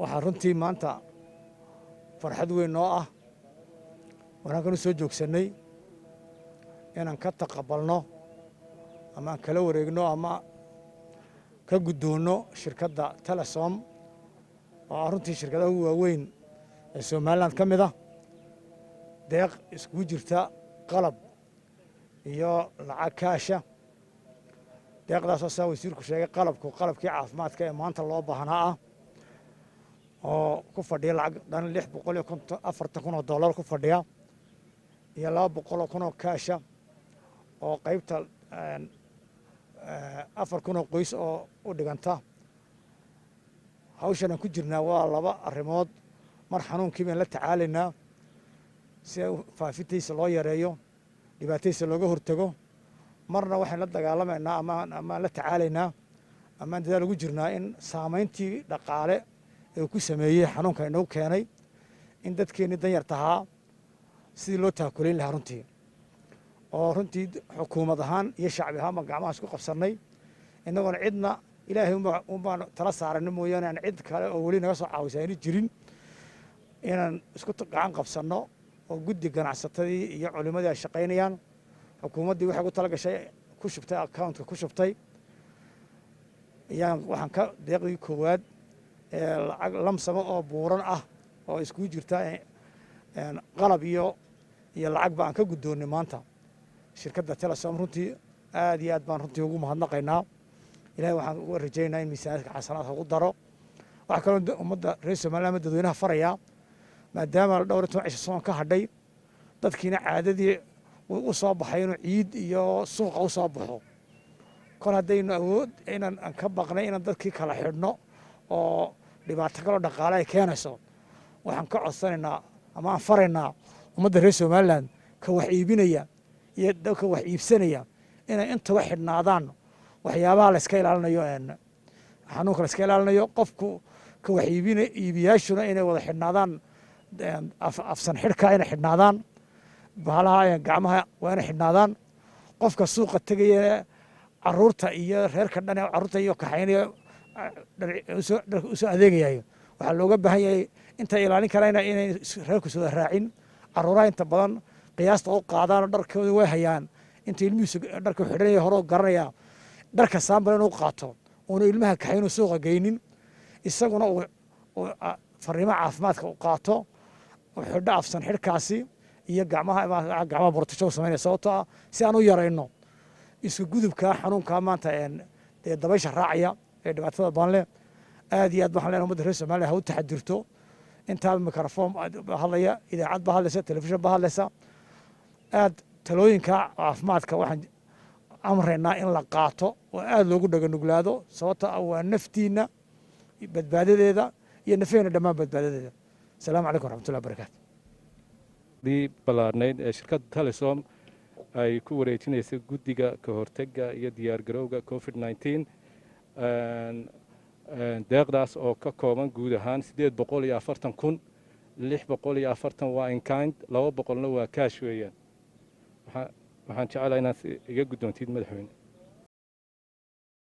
waxaa runtii maanta farxad weyn noo ah waxaan kana soo joogsanay inaan ka taqabalno ama aan kala wareegno ama ka guddoonno shirkadda Telesom oo runtii shirkadaha ugu waaweyn ee Soomaaliland ka mid ah deeq isku jirta qalab iyo lacag kaasha deeqdaas oo wasiirku sheegay qalabkii caafimaadka ee maanta loo baahnaa ah oo ku fadhiya lacag dhan $640,000 ku fadhiya iyo $200,000 kaasha oo qaybta 4,000 qoys oo u dhiganta hawshan ku jirnaa waa laba arrimood mar xanuunkii baan la tacaalaynaa si faafitiisa loo yareeyo dhibaatadiisa looga hortago marna waxaan la dagaalamaynaa ama la tacaalaynaa ama dadaal ugu jirnaa in saamayntii dhaqaale ee ku sameeyay xanuunka inoo keenay in dadkeenii danyar tahaa sidii loo taakulayn lahaa runtii oo runtii xukuumad ahaan iyo shacbi ahaan baan gacmaha isku qabsannay innagoona cidna ilaahay unbaan tala saarana mooyaane aan cid kale oo weli naga soo caawisa ayna jirin inaan isku gacan qabsanno oo guddi ganacsatadii iyo culimmadii ay shaqaynayaan xukuumaddii waxay ku tala gashay ku shubtay accountka ku shubtay waxaan ka deeqdii koowaad ee lacag lamsamo oo buuran ah oo isku jirta qalab iyo lacag baan ka guddoonnay maanta shirkadda Telesom runtii aad iyo aad baan runtii ugu mahadnaqaynaa ilaahay waxaan ugu rajaynayaa in miisaanka xasanaadka ugu daro waxa kale oo ummadda reer Soomaaliland dadweynaha faraya maadaama la dhowr 12 sano ka hadhay dadkiina caadadii u soo baxay inuu ciid iyo suuqa u soo baxo kor haddaynu awood inaan ka baqnay inaan dadkii kala xidhno oo dhibaato kale dhaqaale ay keenayso waxaan ka codsanaynaa ama aan faraynaa ummadda reer Soomaaliland ka wax iibinaya iyo dadka wax iibsanaya inay inta wax xidhnaadaan waxyaabaha la iska ilaalinayo xanuunka la iska ilaalinayo qofku ka wax iibiyaashuna inay wada xidhnaadaan afsan xidhka inay xidhnaadaan bahalaha gacmaha waa inay xidhnaadaan qofka suuqa tegaya caruurta iyo reerka dhan caruurta iyo kaxaynaya usoo adeegayayo waxaa looga baahan yahay intay ilaalin karaan inay reerku soo raacin caruuraha inta badan qiyaasta u qaadaan dharkooda way hayaan inta ilmihiisu dharka xidhanaya hore garanaya dharka saambal inuu qaato uuna ilmaha kaxaynu suuqa geynin isaguna uu fariimo caafimaadka u qaato xidho afsan xidhkaasi iyo gacmaha bortasho samaynaya sababtoo ah si aan u yarayno isku gudubka xanuunka maanta ee dabaysha raacaya ee dhibaatada badan leh aad iyo aad waxaan leenahay ummadda reer Soomaaliya ha u taxadirto intaa mikrafoon hadlaya idaacad ba hadlaysa telefishin ba hadlaysa aad talooyinka caafimaadka waxaan amraynaa in la qaato oo aad loogu dhaganuglaado sababtoo ah waa naftiina badbaadadeeda iyo nafeena dhammaan badbaadadeeda asalaamu calaykum waraxmatullahi wabarakaatu dii ballaarnayd ee shirkadda Telesom ay ku wareejinaysa guddiga ka hortagga iyo diyaargarowga COVID-19 deeqdaas oo ka kooban guud ahaan 840,000 640 waa in kind 200 waa kaash weeyaan waxaan jecelahay inaad iga guddoontid madaxweyne